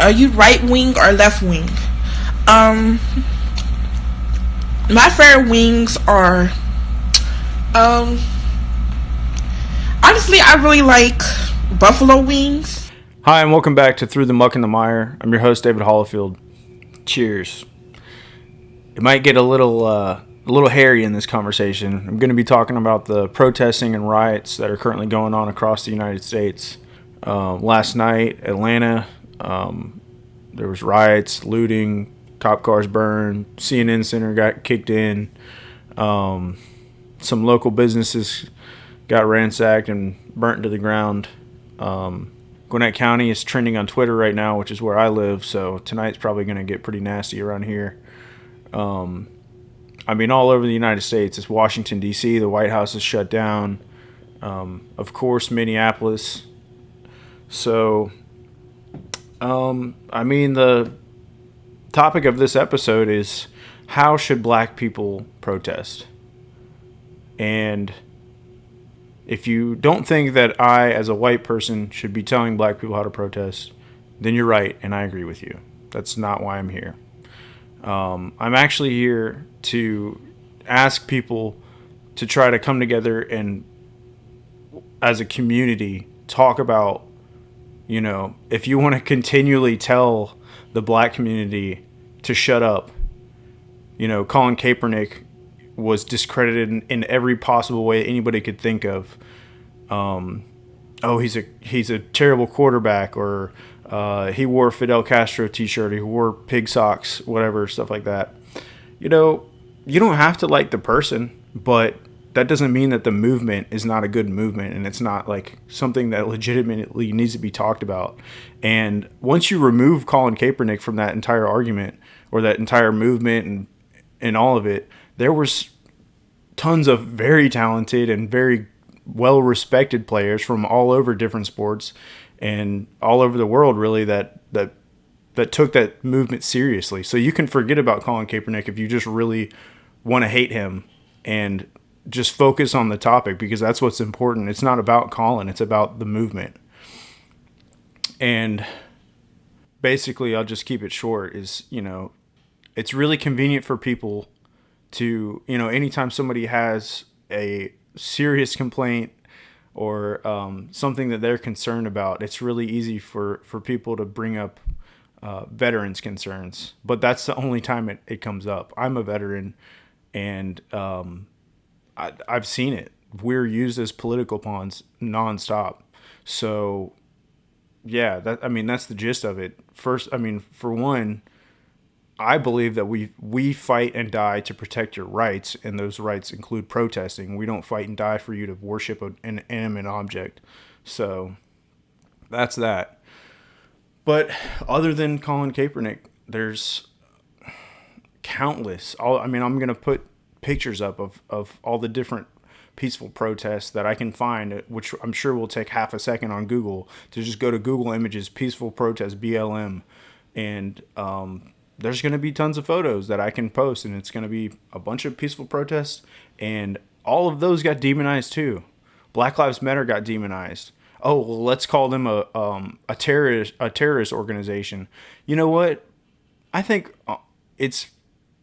Are you right wing or left wing? My favorite wings are, honestly, I really like buffalo wings. Hi, and welcome back to Through the Muck and the Mire. I'm your host, David Hollifield. Cheers. It might get a little hairy in this conversation. I'm going to be talking about the protesting and riots that are currently going on across the United States. Last night, Atlanta, there was riots, looting, cop cars burned, CNN Center got kicked in. Some local businesses got ransacked and burnt to the ground. Gwinnett County is trending on Twitter right now, which is where I live, so tonight's probably going to get pretty nasty around here. All over the United States. It's Washington, D.C. The White House is shut down. Of course, Minneapolis. So, the topic of this episode is how should black people protest? And if you don't think that I, as a white person, should be telling black people how to protest, then you're right, and I agree with you. That's not why I'm here. I'm actually here to ask people to try to come together and, as a community, talk about, if you want to continually tell the black community to shut up. Colin Kaepernick was discredited in every possible way anybody could think of. He's a terrible quarterback, or he wore a Fidel Castro t-shirt, he wore pig socks, whatever, stuff like that. You don't have to like the person, but that doesn't mean that the movement is not a good movement, and it's not like something that legitimately needs to be talked about. And once you remove Colin Kaepernick from that entire argument, or that entire movement and all of it, there was tons of very talented and very well-respected players from all over different sports and all over the world, really, that took that movement seriously. So you can forget about Colin Kaepernick if you just really want to hate him and just focus on the topic, because that's what's important. It's not about Colin, it's about the movement. And basically, I'll just keep it short, is, it's really convenient for people to, anytime somebody has a serious complaint or something that they're concerned about, it's really easy for people to bring up veterans' concerns. But that's the only time it comes up. I'm a veteran, and I've seen it. We're used as political pawns nonstop. So, yeah, that's the gist of it. First, for one, I believe that we fight and die to protect your rights, and those rights include protesting. We don't fight and die for you to worship an inanimate object. So that's that. But other than Colin Kaepernick, there's countless. I'm going to put pictures up of all the different peaceful protests that I can find, which I'm sure will take half a second on Google, to just go to Google Images, peaceful protest, BLM, and there's going to be tons of photos that I can post, and it's going to be a bunch of peaceful protests, and all of those got demonized too. Black Lives Matter got demonized. Oh, well, let's call them a terrorist organization. You know what? I think it's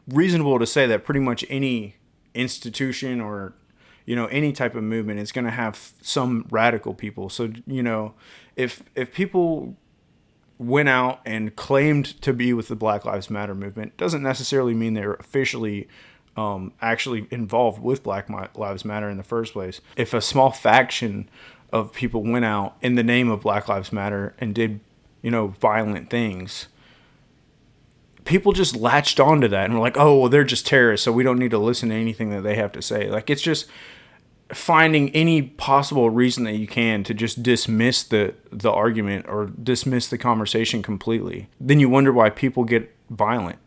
reasonable to say that pretty much any institution or any type of movement is going to have some radical people. So if people went out and claimed to be with the Black Lives Matter movement, doesn't necessarily mean they're officially actually involved with Black Lives Matter in the first place. If a small faction of people went out in the name of Black Lives Matter and did violent things, people just latched onto that and were like, oh, well, they're just terrorists, so we don't need to listen to anything that they have to say. Like, it's just finding any possible reason that you can to just dismiss the argument or dismiss the conversation completely. Then you wonder why people get violent.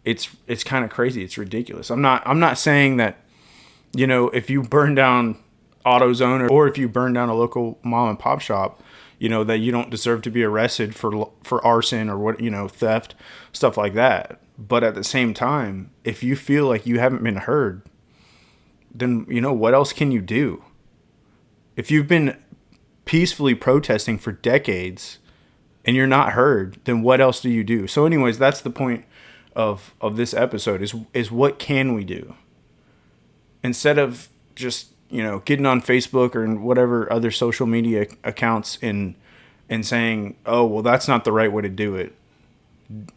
It's kind of crazy. It's ridiculous. I'm not saying that, if you burn down AutoZone or if you burn down a local mom and pop shop, that you don't deserve to be arrested for arson or theft, stuff like that. But at the same time, if you feel like you haven't been heard, then what else can you do? If you've been peacefully protesting for decades, and you're not heard, then what else do you do? So anyways, that's the point of this episode is what can we do? Instead of just, getting on Facebook or whatever other social media accounts and saying, oh, well, that's not the right way to do it.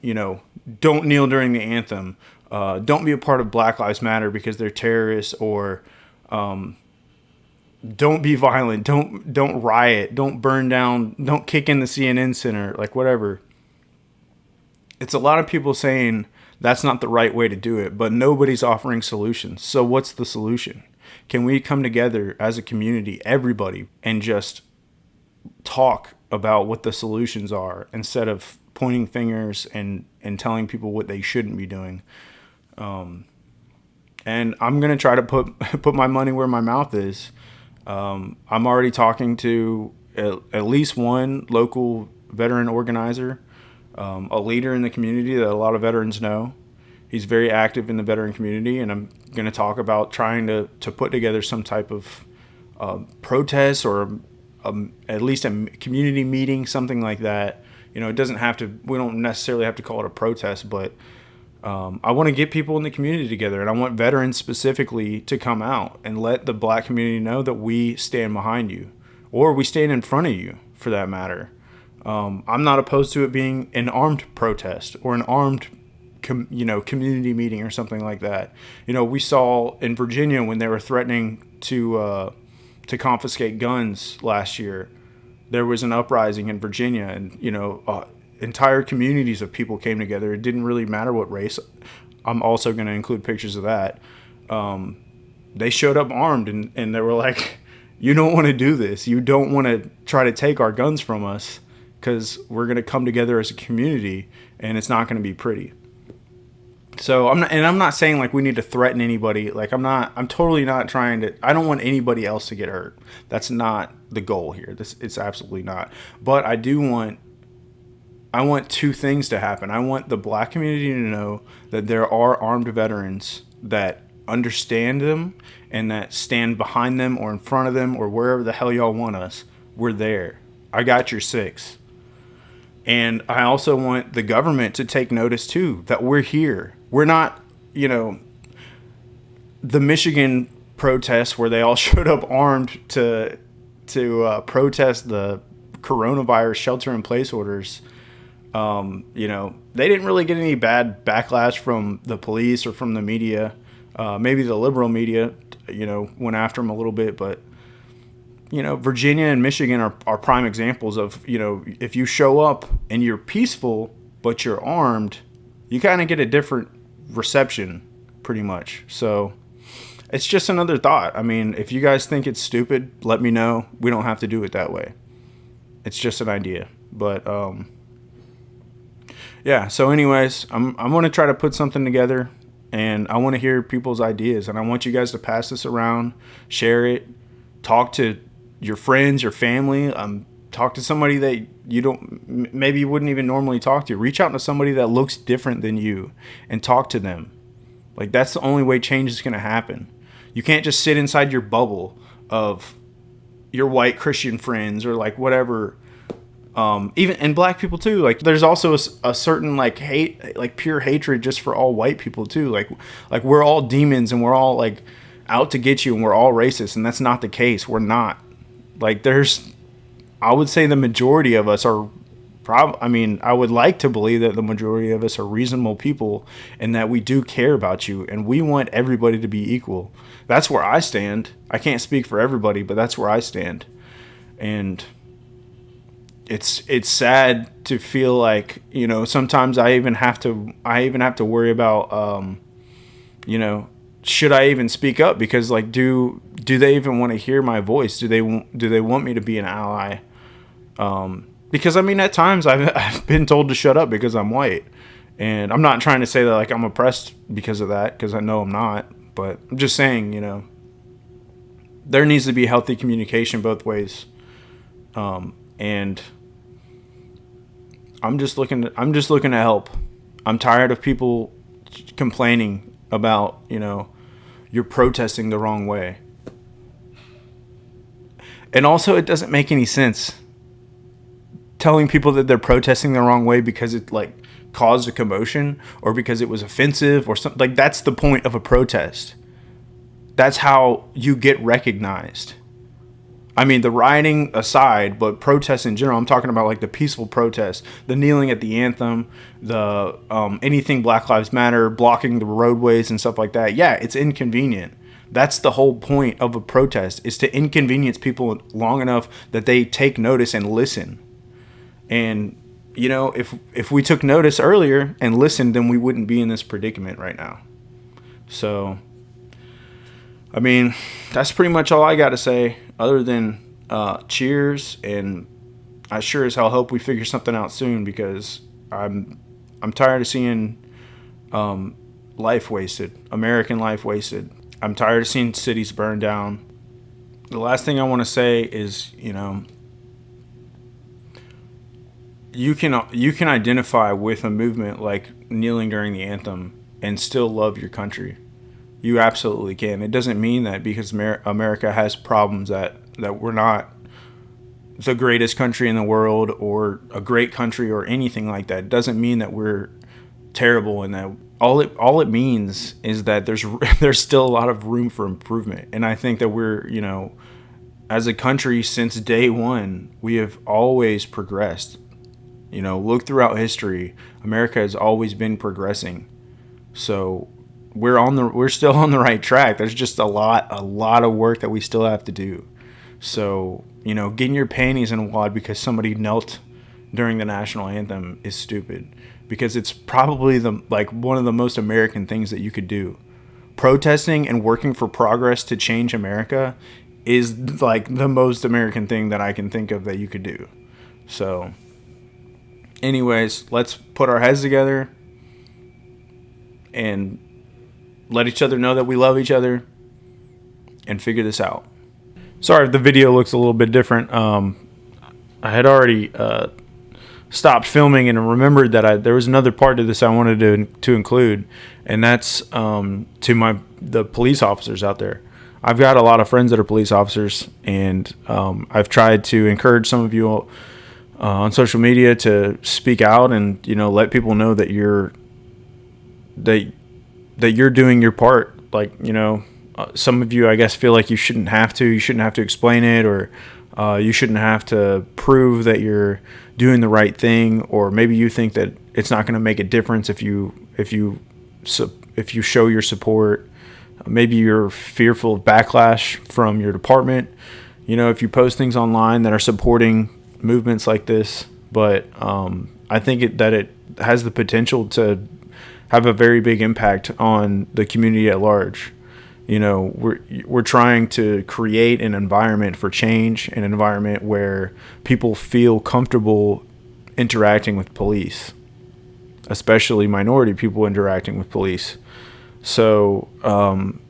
Don't kneel during the anthem. Don't be a part of Black Lives Matter because they're terrorists, or don't be violent. Don't riot. Don't burn down. Don't kick in the CNN Center. Like, whatever. It's a lot of people saying that's not the right way to do it, but nobody's offering solutions. So what's the solution? Can we come together as a community, everybody, and just talk about what the solutions are instead of pointing fingers and telling people what they shouldn't be doing? And I'm going to try to put my money where my mouth is. I'm already talking to at least one local veteran organizer, a leader in the community that a lot of veterans know. He's very active in the veteran community, and I'm going to talk about trying to put together some type of protest or at least a community meeting, something like that. It doesn't have to, we don't necessarily have to call it a protest, but I want to get people in the community together, and I want veterans specifically to come out and let the Black community know that we stand behind you, or we stand in front of you, for that matter. I'm not opposed to it being an armed protest or an armed community meeting or something like that. We saw in Virginia when they were threatening to confiscate guns last year, there was an uprising in Virginia, and entire communities of people came together. It didn't really matter what race. I'm also going to include pictures of that. They showed up armed, and they were like, you don't want to do this. You don't want to try to take our guns from us, because we're going to come together as a community, and it's not going to be pretty. So I'm not saying like we need to threaten anybody. Like I'm totally not trying to, I don't want anybody else to get hurt. That's not the goal here. It's absolutely not. But I want two things to happen. I want the Black community to know that there are armed veterans that understand them and that stand behind them or in front of them or wherever the hell y'all want us. We're there. I got your six. And I also want the government to take notice too, that we're here. We're not, the Michigan protests where they all showed up armed to protest the coronavirus shelter-in-place orders. They didn't really get any bad backlash from the police or from the media. Maybe the liberal media, went after them a little bit, but Virginia and Michigan are prime examples of, if you show up and you're peaceful, but you're armed, you kind of get a different reception pretty much. So it's just another thought. I mean, if you guys think it's stupid, let me know. We don't have to do it that way. It's just an idea. But, yeah. So anyways, I'm going to try to put something together, and I want to hear people's ideas, and I want you guys to pass this around, share it, talk to your friends, your family, talk to somebody that maybe you wouldn't even normally talk to. Reach out to somebody that looks different than you and talk to them. Like, that's the only way change is going to happen. You can't just sit inside your bubble of your white Christian friends or like whatever. Even and Black people too. Like, there's also a certain like hate, like pure hatred just for all white people too. Like we're all demons and we're all like out to get you and we're all racist, and that's not the case. We're not. Like, I would say the majority of us are I would like to believe that the majority of us are reasonable people and that we do care about you and we want everybody to be equal. That's where I stand. I can't speak for everybody, but that's where I stand. And it's sad to feel like, sometimes I even have to worry about, should I even speak up? Because like, do they even want to hear my voice? Do they want me to be an ally? Because at times I've been told to shut up because I'm white, and I'm not trying to say that like I'm oppressed because of that, because I know I'm not, but I'm just saying, there needs to be healthy communication both ways. And I'm just looking to help. I'm tired of people complaining about, you're protesting the wrong way. And also, it doesn't make any sense. telling people that they're protesting the wrong way because it like caused a commotion or because it was offensive or something. Like, that's the point of a protest. That's how you get recognized. I mean, the rioting aside, but protests in general, I'm talking about like the peaceful protests, the kneeling at the anthem, the anything Black Lives Matter, blocking the roadways and stuff like that. Yeah, it's inconvenient. That's the whole point of a protest, is to inconvenience people long enough that they take notice and listen. And, you know, if we took notice earlier and listened, then we wouldn't be in this predicament right now. So, I mean, that's pretty much all I got to say, other than cheers, and I sure as hell hope we figure something out soon, because I'm tired of seeing life wasted, American life wasted. I'm tired of seeing cities burned down. The last thing I want to say is, you know, you can identify with a movement like kneeling during the anthem and still love your country. You absolutely can. It doesn't mean that because America has problems that we're not the greatest country in the world or a great country or anything like that. It doesn't mean that we're terrible, and that all it means is that there's still a lot of room for improvement. And I think that we're, you know, as a country since day one, we have always progressed. You know, look throughout history, America has always been progressing. So we're still on the right track. There's just a lot of work that we still have to do. So, you know, getting your panties in a wad because somebody knelt during the national anthem is stupid, because it's probably one of the most American things that you could do. Protesting and working for progress to change America is like the most American thing that I can think of that you could do. So, anyways, let's put our heads together and let each other know that we love each other and figure this out. Sorry if the video looks a little bit different. I had already stopped filming and remembered that there was another part to this I wanted to include, and that's to the police officers out there. I've got a lot of friends that are police officers, and I've tried to encourage some of you on social media to speak out and, you know, let people know that you're doing your part. Like, you know, some of you, I guess, feel like you shouldn't have to explain it, or you shouldn't have to prove that you're doing the right thing, or maybe you think that it's not going to make a difference if you show your support. Maybe you're fearful of backlash from your department, you know, if you post things online that are supporting movements like this. But I think that it has the potential to have a very big impact on the community at large. You know, we're trying to create an environment for change, an environment where people feel comfortable interacting with police, especially minority people interacting with police. So,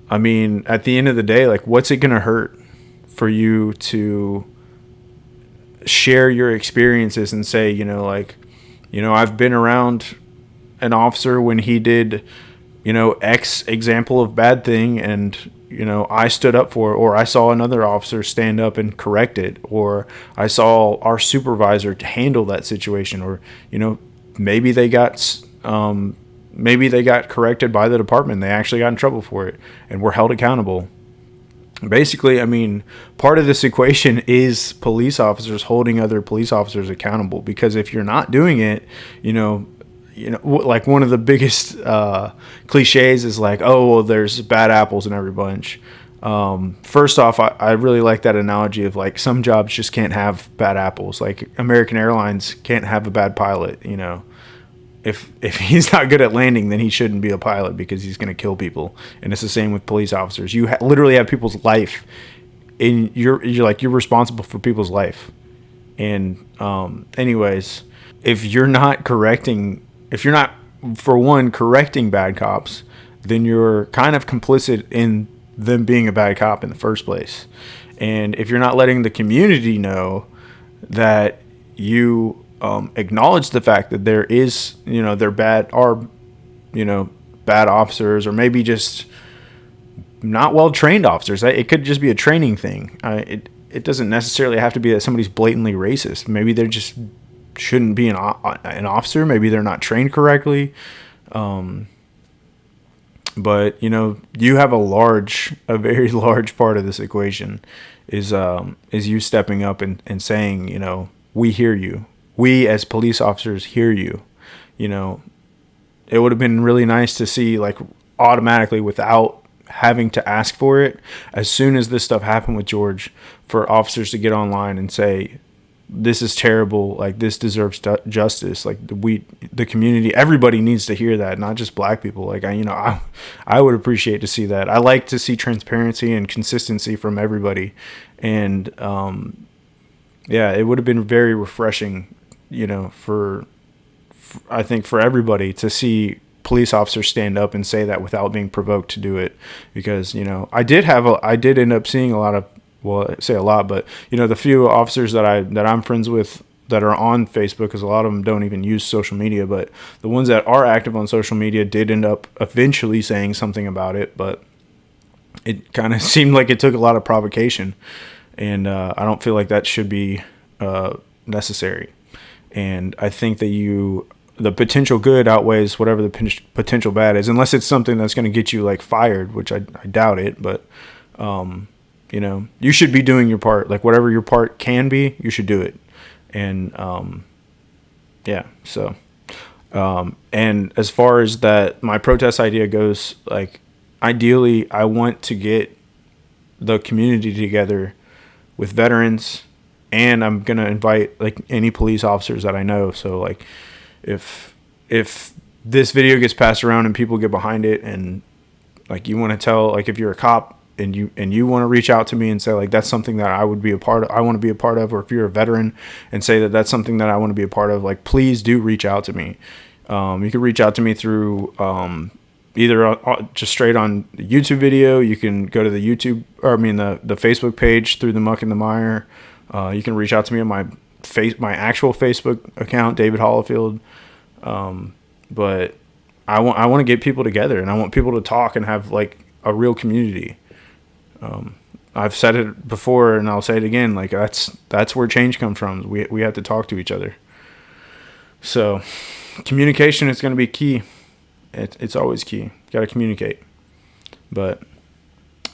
I mean, at the end of the day, like, what's it going to hurt for you to share your experiences and say, you know, like, you know, I've been around an officer when he did, you know, X example of bad thing, and, you know, I stood up for it, or I saw another officer stand up and correct it, or I saw our supervisor to handle that situation, or, you know, maybe they got corrected by the department. They actually got in trouble for it and were held accountable. Basically, I mean, part of this equation is police officers holding other police officers accountable, because if you're not doing it, you know, like, one of the biggest cliches is like, oh, well, there's bad apples in every bunch. First off, I really like that analogy of, like, some jobs just can't have bad apples. Like, American Airlines can't have a bad pilot. You know, if he's not good at landing, then he shouldn't be a pilot, because he's going to kill people. And it's the same with police officers. You literally have people's life in you're responsible for people's life. And anyways, if you're not correcting bad cops, then you're kind of complicit in them being a bad cop in the first place. And if you're not letting the community know that you acknowledge the fact that there is, you know, bad officers, or maybe just not well trained officers. It could just be a training thing. It doesn't necessarily have to be that somebody's blatantly racist. Maybe they're just shouldn't be an officer. Maybe they're not trained correctly. But you have a very large part of this equation is you stepping up and saying, we hear you. We as police officers hear you. It would have been really nice to see, like, automatically, without having to ask for it, as soon as this stuff happened with George, for officers to get online and say, this is terrible, like, this deserves justice. Like, the community, everybody needs to hear that, not just black people. Like, I would appreciate to see that. I like to see transparency and consistency from everybody. And yeah, it would have been very refreshing, for I think for everybody to see police officers stand up and say that without being provoked to do it. Because I did end up seeing a lot of, well, I say a lot, but the few officers that I'm friends with that are on Facebook, because a lot of them don't even use social media, but the ones that are active on social media did end up eventually saying something about it. But it kind of seemed like it took a lot of provocation, and I don't feel like that should be necessary. And I think that the potential good outweighs whatever the potential bad is, unless it's something that's going to get you, like, fired, which I doubt it. But you should be doing your part. Like, whatever your part can be, you should do it. And yeah, so and as far as that, my protest idea goes, like, ideally I want to get the community together with veterans, and I'm going to invite, like, any police officers that I know. So, like, if this video gets passed around and people get behind it, and, like, you want to tell, like, if you're a cop and you want to reach out to me and say, like, that's something that I want to be a part of, or if you're a veteran and say that that's something that I want to be a part of, like, please do reach out to me. You can reach out to me through either just straight on the YouTube video. You can go to the the Facebook page through the Muck and the Mire. You can reach out to me on my actual Facebook account, David Hollifield. But I want to get people together, and I want people to talk and have, like, a real community. I've said it before, and I'll say it again. Like, that's where change comes from. We have to talk to each other. So communication is going to be key. It's always key. You got to communicate. But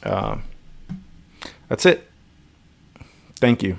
that's it. Thank you.